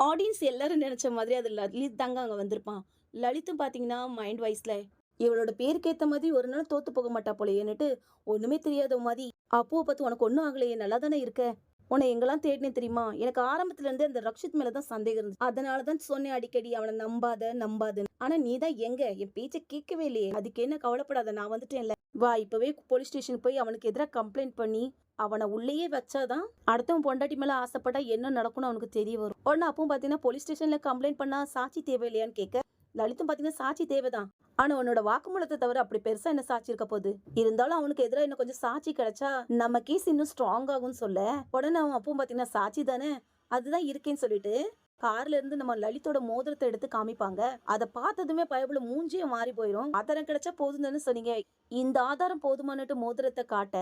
Audience எல்லாரும் நெனச்ச மாதிரி அது லலித் தாங்க அங்க வந்திருப்பான். லலித்தும் பாத்தீங்கன்னா, மைண்ட் வைஸ்ல இவளோட பேருக்கு ஏத்த மாதிரி ஒரு நாள் தோத்து போக மாட்டா போலயேன்னுட்டு, ஒண்ணுமே தெரியாத மாரி, "அப்புவ பாத்து உனக்கு ஒண்ணும் ஆகலையே, நல்லா தானே இருக்க? உன்ன எங்கலாம் தேடினேன் தெரியுமா? எனக்கு ஆரம்பத்துல இருந்தே அந்த ரக்ஷித் மேல தான் சந்தேகம் இருந்துச்சு. அதனால தான் சொன்னேன் அடிக்கடி, அவன நம்பாத, நம்பாதன்னு. ஆனா நீ தான் எங்க? என் பேச்ச கேட்கவே இல்லையே! அதுக்கு என்ன கவலைப்படாத, நான் வந்துட்டேன்ல. வா இப்பவே போலீஸ் ஸ்டேஷன் போய் அவனுக்கு எதிரா கம்ப்ளைண்ட் பண்ணி, அவன உள்ளேயே வச்சா தான், அடுத்தவன் பொண்டாட்டி மேல ஆசைப்பட்டா என்ன நடக்கும்னு அவனுக்கு தெரிய வரும்." உடனே அப்பவும் பாத்தீங்கன்னா, போலீஸ் ஸ்டேஷன்ல கம்ப்ளைண்ட் பண்ணா சாட்சி தேவையில்லையான்னு கேட்க, லலித்தும் பாத்தீங்கன்னா சாட்சி தேவைதான். ஆனா உன்னோட வாக்குமூலத்த தவிர அப்படி பெருசா என்ன சாட்சி இருக்க போகுது? இருந்தாலும் அவனுக்கு எதிரா இன்னும் கொஞ்சம் சாட்சி கிடைச்சா, நம்ம கேஸ் இன்னும் ஸ்ட்ராங் ஆகும்னு சொல்ல, உடனே அவன் அப்பவும் பாத்தீங்கன்னா, சாட்சி தானே, அதுதான் இருக்கேன்னு சொல்லிட்டு, கார்ல இருந்து நம்ம லலித்தோட மோதிரத்த எடுத்து காமிப்பாங்க. அத பார்த்ததுமே பயபுல மூஞ்சியே மாறி போயிரும். ஆதாரம் கிடைச்சா போதும் தானே சொன்னீங்க. இந்த ஆதாரம் போதுமான்னுட்டு மோதிரத்த காட்ட,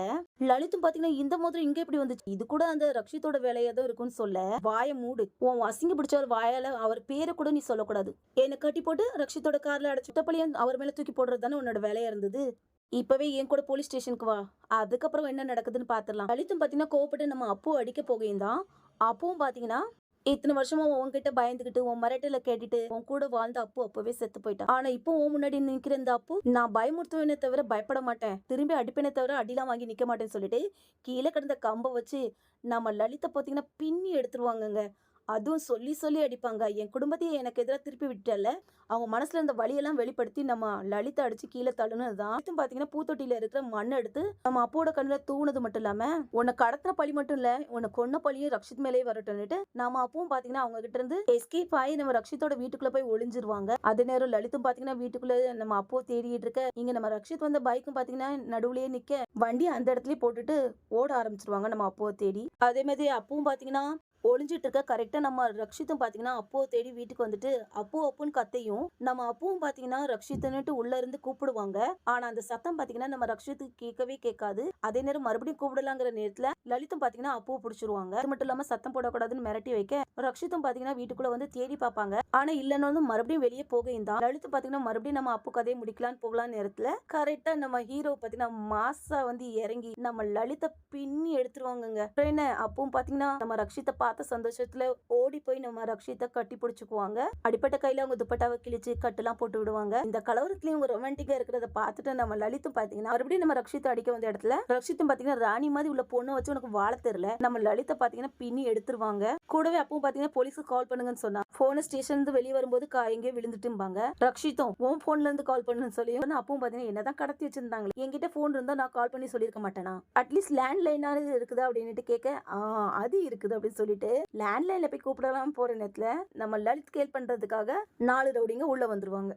லலித்தும் பாத்தீங்கன்னா, இந்த மோதிரம் இங்க எப்படி வந்துச்சு? இது கூட அந்த ரக்ஷித்தோட வேலையா தான் இருக்கும்னு சொல்ல, வாய மூடு. உன் அசிங்க பிடிச்சவர் வாயால அவர் பேர கூட நீ சொல்லக்கூடாது. என்ன கட்டி போட்டு ரக்ஷித்தோட கார்ல அடைச்சு குற்றப்பழிய அவர் மேல தூக்கி போடுறது தானே உன்னோட வேலையா இருந்தது. இப்பவே என் கூட போலீஸ் ஸ்டேஷனுக்கு வா. அதுக்கப்புறம் என்ன நடக்குதுன்னு பாத்துரலாம். லலித்தும் பாத்தீங்கன்னா கோவப்பட்டு நம்ம அப்பு அடிக்க போகையும் தான், அப்பவும் பாத்தீங்கன்னா, இத்தன வருஷமா உன்கிட்ட பயந்துகிட்டு, உன் மிரட்டல கேட்டுட்டு, உன் கூட வாழ்ந்த அப்பு அப்பவே செத்து போயிட்டான். ஆனா இப்போ உன் முன்னாடி நிக்கிற இந்த அப்பு, நான் பயமுறுத்துவேனே தவிர பயப்பட மாட்டேன். திரும்பி அடிப்பேனே தவிர அடிலாம் வாங்கி நிக்க மாட்டேன்னு சொல்லிட்டு, கீழ கிடந்த கம்ப வச்சு, நம்ம லலித பாத்தீங்கன்னா பின்னி எடுத்துருவாங்கங்க. அதுவும் சொல்லி சொல்லி அடிப்பாங்க. என் குடும்பத்தையே எனக்கு எதிரா திருப்பி விட்டல்ல. அவங்க மனசுல இருந்த வலியெல்லாம் வெளிப்படுத்தி நம்ம லலித அடிச்சு கீழ தள்ளுனது தான். அடுத்து பாத்தீங்கன்னா, பூத்தொட்டியில இருக்கிற மண்ண எடுத்து நம்ம அப்போட கண்ணுல தூவுனது மட்டும் இல்லாம, உன்ன கடத்துன பழி மட்டும் இல்ல, உன்ன கொன்ன பழியும் ரக்ஷித் மேலயே வரட்டும்னுட்டு, நாம அப்பவும் பாத்தீங்கன்னா, அவங்க கிட்ட இருந்து எஸ்கேப் ஆயி நம்ம ரக்ஷித்தோட வீட்டுக்குள்ள போய் ஒளிஞ்சிருவாங்க. அதே நேரம் லலித்தும் பாத்தீங்கன்னா, வீட்டுக்குள்ள நம்ம அப்போ தேடிட்டு இருக்க, இங்க நம்ம ரக்ஷித் வந்த பைக்கும் பாத்தீங்கன்னா, நடுவுலயே நிக்க, வண்டிய அந்த இடத்துலயே போட்டுட்டு ஓட ஆரம்பிச்சுருவாங்க நம்ம அப்போவ தேடி. அதே மாதிரி அப்பவும் பாத்தீங்கன்னா, ஒளிஞ்சிட்டு இருக்க கரெக்டா நம்ம ரக்ஷித்தும் பாத்தீங்கன்னா, அப்புவ தேடி வீட்டுக்கு வந்துட்டு, அப்பு அப்புன்னு கத்தையும், நம்ம அப்புவும் பாத்தீங்கன்னா, ரக்ஷித்துன்னுட்டு உள்ள இருந்து கூப்பிடுவாங்க. ஆனா அந்த சத்தம் பாத்தீங்கன்னா, நம்ம ரக்ஷித்துக்கு கேட்கவே கேட்காது. அதே நேரம் மறுபடியும் கூப்பிடலாங்கிற நேரத்துல லலித்தும் பாத்தீங்கன்னா, அப்புவ புடிச்சிருவாங்க. அது மட்டும் இல்லாம சத்தம் போடக்கூடாதுன்னு மிரட்டி வைக்க, ரக்ஷித்தும் பாத்தீங்கன்னா வீட்டுக்குள்ள வந்து தேடி பாப்பாங்க. ஆனா இல்லன்னு மறுபடியும் வெளியே போகையும் தான், லலித்தும் பாத்தீங்கன்னா மறுபடியும் நம்ம அப்பு கதையை முடிக்கலான்னு போகலான்னு நேரத்துல, கரெக்டா நம்ம ஹீரோ பாத்தீங்கன்னா மாசா வந்து இறங்கி, நம்ம லலித பின்னி எடுத்துருவாங்கங்க. அப்புறம் என்ன அப்பவும் பாத்தீங்கன்னா, நம்ம ரக்ஷித்த பார்த்த சந்தோஷத்துல ஓடி போய் நம்ம ரக்ஷித்த கட்டி பிடிச்சுக்குவாங்க. அடிப்பட்ட கையில அவங்க துப்பட்டாவை கிழிச்சு கட்டுலாம் போட்டு விடுவாங்க. இந்த கலவரத்துலயும் இவங்க ரொமான்டிக்கா இருக்கிறத பார்த்துட்டு நம்ம லலித்தும் பாத்தீங்கன்னா, மறுபடியும் நம்ம ரக்ஷித்த அடிக்க வந்த இடத்துல ரக்ஷித்தும் பாத்தீங்கன்னா, ராணி மாதிரி உள்ள பொண்ணை வச்சு உனக்கு வாழ தெரியல, நம்ம லலித பாத்தீங்கன்னா பின்னி எடுத்துருவாங்க. கூடவே அப்பவும் பாத்தீங்கன்னா போலீஸுக்கு கால் பண்ணுங்கன்னு சொன்னா, போன ஸ்டேஷன் இருந்து வெளியே வரும்போது எங்கேயோ விழுந்துட்டும்பாங்க. ரக்ஷித்தும் உன் போன்ல இருந்து கால் பண்ணுன்னு சொல்லி அப்பவும் பாத்தீங்கன்னா, என்னதான் கடத்தி வச்சிருந்தாங்க, என்கிட்ட போன் இருந்தா நான் கால் பண்ணி சொல்லியிருக்க மாட்டேனா, அட்லீஸ்ட் லேண்ட் லைனாவது இருக்குதா அப்படின்னுட்டு கேட்க, அது இருக்குது அப்படின்னு சொல்லிட்டு லேண்ட்லைன்ல போய் கூப்பிடலாம் போற நேரத்துல நம்ம லலித் கேள் பண்றதுக்காக 4 ரவுடிங்க உள்ள வந்துருவாங்க.